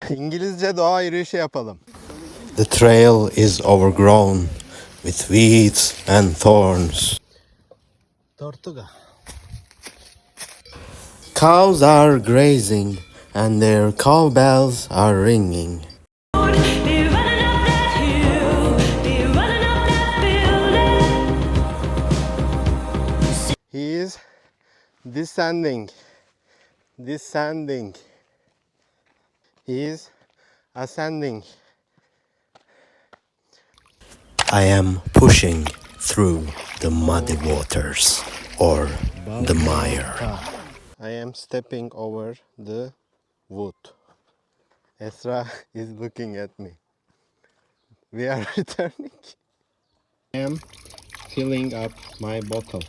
İngilizce doğa yürüyüşü yapalım. The trail is overgrown with weeds and thorns. Tortuga. Cows are grazing and their cowbells are ringing. He is descending. Descending. He is ascending. I am pushing through the muddy waters or the mire. I am stepping over the wood. Esra is looking at me. We are returning. I am filling up my bottle.